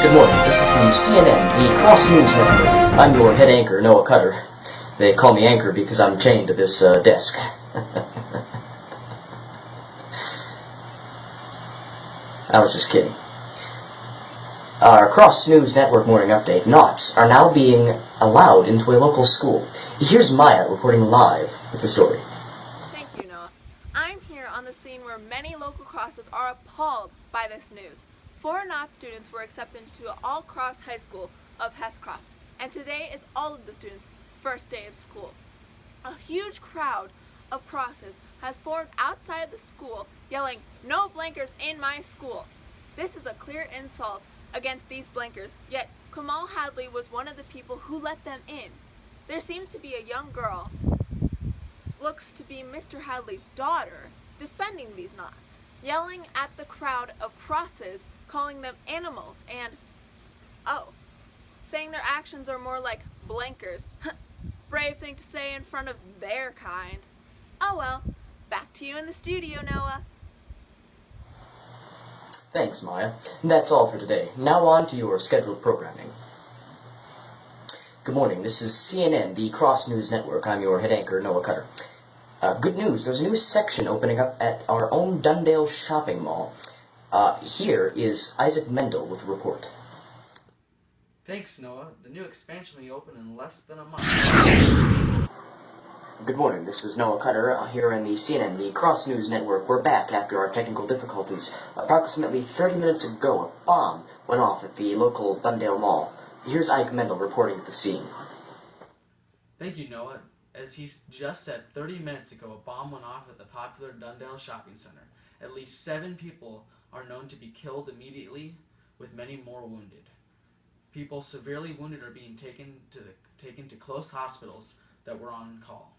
Good morning. This is the CNN, the Cross News Network. I'm your head anchor, Noah Cutter. They call me Anchor because I'm chained to this desk. I was just kidding. Our Cross News Network morning update. Naughts are now being allowed into a local school. Here's Maya reporting live with the story. Thank you, Noah. I'm here on the scene where many local crosses are appalled by this news. 4 Naught students were accepted to All Cross High School of Heathcroft, and today is all of the students' first day of school. A huge crowd of crosses has formed outside of the school, yelling, "No blankers in my school!" This is a clear insult against these blankers, yet Kamal Hadley was one of the people who let them in. There seems to be a young girl, looks to be Mr. Hadley's daughter, defending these knots, yelling at the crowd of crosses, calling them animals, and, saying their actions are more like blankers. Brave thing to say in front of their kind. Oh well, back to you in the studio, Noah. Thanks, Maya. That's all for today. Now on to your scheduled programming. Good morning. This is CNN, the Cross News Network. I'm your head anchor, Noah Cutter. Good news. There's a new section opening up at our own Dundale shopping mall. Here is Isaac Mendel with a report. Thanks, Noah. The new expansion will be open in less than a month. Good morning. This is Noah Cutter here in the CNN, the Cross News Network. We're back after our technical difficulties. Approximately 30 minutes ago, a bomb went off at the local Dundale Mall. Here's Ike Mendel reporting at the scene. Thank you, Noah. As he just said 30 minutes ago, a bomb went off at the popular Dundale Shopping Center. At least 7 people are known to be killed immediately, with many more wounded. People severely wounded are being taken to close hospitals that were on call.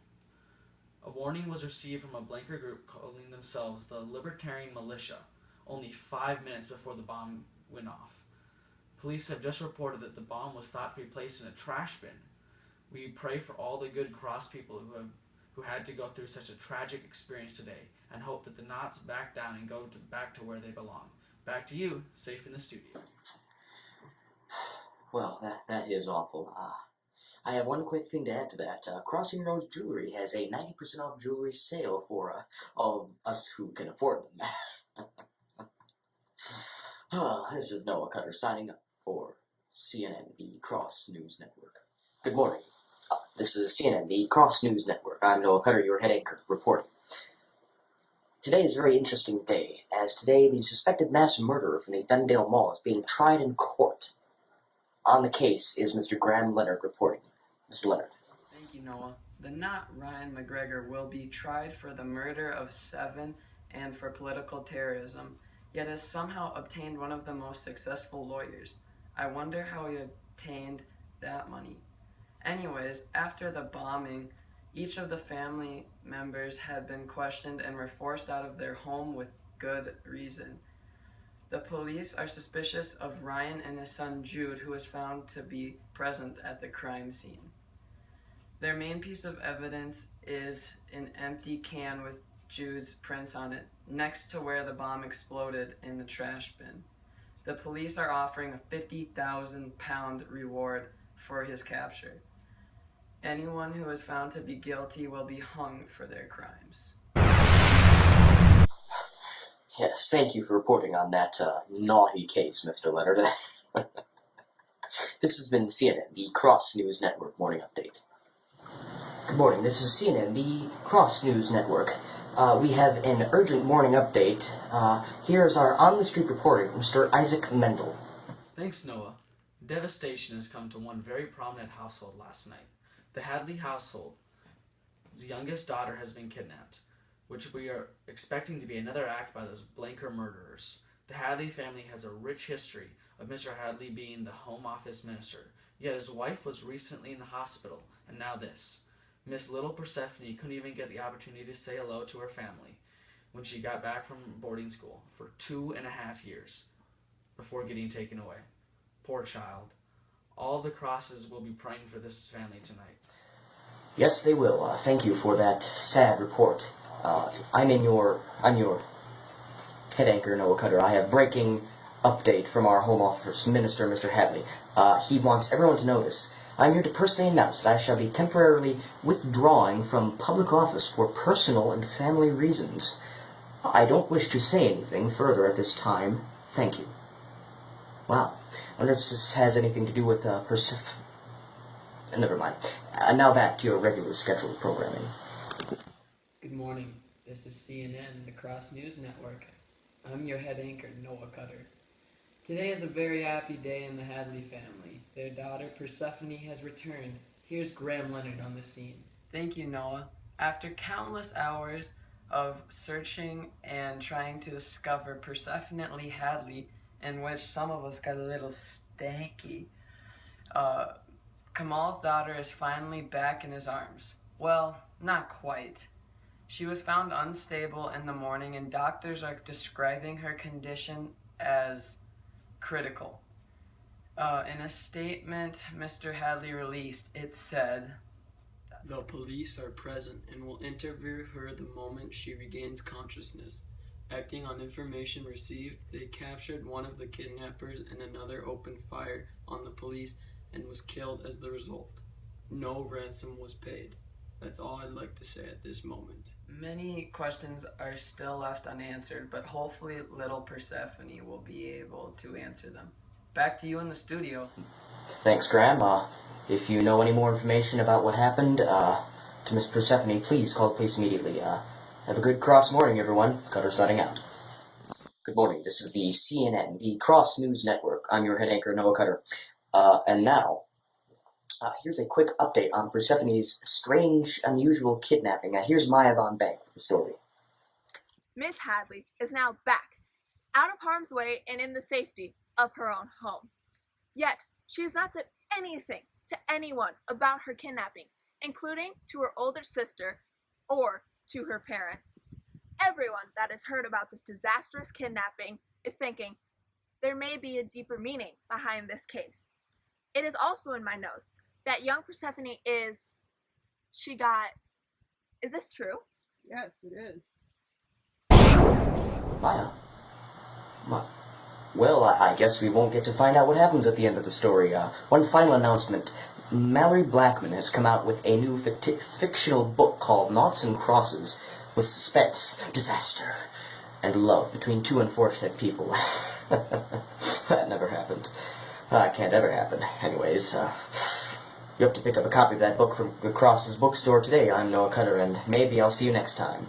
A warning was received from a blanker group calling themselves the Libertarian Militia only 5 minutes before the bomb went off. Police have just reported that the bomb was thought to be placed in a trash bin. We pray for all the good cross people who had to go through such a tragic experience today, and hope that the knots back down and go back to where they belong. Back to you, safe in the studio. Well, that is awful. I have one quick thing to add to that. Crossing Roads Jewelry has a 90% off jewelry sale for all of us who can afford them. This is Noah Cutter signing up for CNN, the Cross News Network. Good morning. This is CNN, the Cross News Network. I'm Noah Cutter, your head anchor, reporting. Today is a very interesting day, as today the suspected mass murderer from the Dundale Mall is being tried in court. On the case is Mr. Graham Leonard reporting. Mr. Leonard. Thank you, Noah. The Knot Ryan McGregor will be tried for the murder of 7 and for political terrorism, yet has somehow obtained one of the most successful lawyers. I wonder how he obtained that money. Anyways, after the bombing, each of the family members had been questioned and were forced out of their home with good reason. The police are suspicious of Ryan and his son Jude, who was found to be present at the crime scene. Their main piece of evidence is an empty can with Jude's prints on it, next to where the bomb exploded in the trash bin. The police are offering a £50,000 reward for his capture. Anyone who is found to be guilty will be hung for their crimes. Yes, thank you for reporting on that naughty case, Mr. Leonard. This has been CNN, the Cross News Network morning update. Good morning, this is CNN, the Cross News Network. We have an urgent morning update. Here's our on-the-street reporter, Mr. Isaac Mendel. Thanks, Noah. Devastation has come to one very prominent household last night. The Hadley household's youngest daughter has been kidnapped, which we are expecting to be another act by those blanker murderers. The Hadley family has a rich history of Mr. Hadley being the Home Office minister, yet his wife was recently in the hospital, and now this. Miss Little Persephone couldn't even get the opportunity to say hello to her family when she got back from boarding school for 2.5 years before getting taken away. Poor child. All the crosses will be praying for this family tonight. Yes, they will. Thank you for that sad report. I'm your head anchor, Noah Cutter. I have breaking update from our Home Office Minister, Mr. Hadley. He wants everyone to notice. I'm here to personally announce that I shall be temporarily withdrawing from public office for personal and family reasons. I don't wish to say anything further at this time. Thank you. Wow. I wonder if this has anything to do with never mind. Now back to your regular scheduled programming. Good morning. This is CNN, the Cross News Network. I'm your head anchor, Noah Cutter. Today is a very happy day in the Hadley family. Their daughter, Persephone, has returned. Here's Graham Leonard on the scene. Thank you, Noah. After countless hours of searching and trying to discover Persephone Lee Hadley, in which some of us got a little stanky, Kamal's daughter is finally back in his arms. Well, not quite. She was found unstable in the morning, and doctors are describing her condition as critical. In a statement Mr. Hadley released, it said, "The police are present and will interview her the moment she regains consciousness. Acting on information received, they captured one of the kidnappers and another opened fire on the police and was killed as the result. No ransom was paid." That's all I'd like to say at this moment. Many questions are still left unanswered, but hopefully little Persephone will be able to answer them. Back to you in the studio. Thanks, Graham. If you know any more information about what happened to Miss Persephone, please call the police immediately. Have a good cross morning, everyone. Cutter signing out. Good morning. This is the CNN, the Cross News Network. I'm your head anchor, Noah Cutter. And now, here's a quick update on Persephone's strange, unusual kidnapping. Here's Maya Von Bank with the story. Miss Hadley is now back, out of harm's way and in the safety of her own home. Yet, she has not said anything to anyone about her kidnapping, including to her older sister or to her parents. Everyone that has heard about this disastrous kidnapping is thinking there may be a deeper meaning behind this case. It is also in my notes that young Persephone is this true? Yes, it is. Maya. Well, I guess we won't get to find out what happens at the end of the story. One final announcement. Mallory Blackman has come out with a new fictional book called Naughts and Crosses, with suspense, disaster, and love between two unfortunate people. That never happened. Can't ever happen. Anyways, you have to pick up a copy of that book from the Crosses bookstore today. I'm Noah Cutter, and maybe I'll see you next time.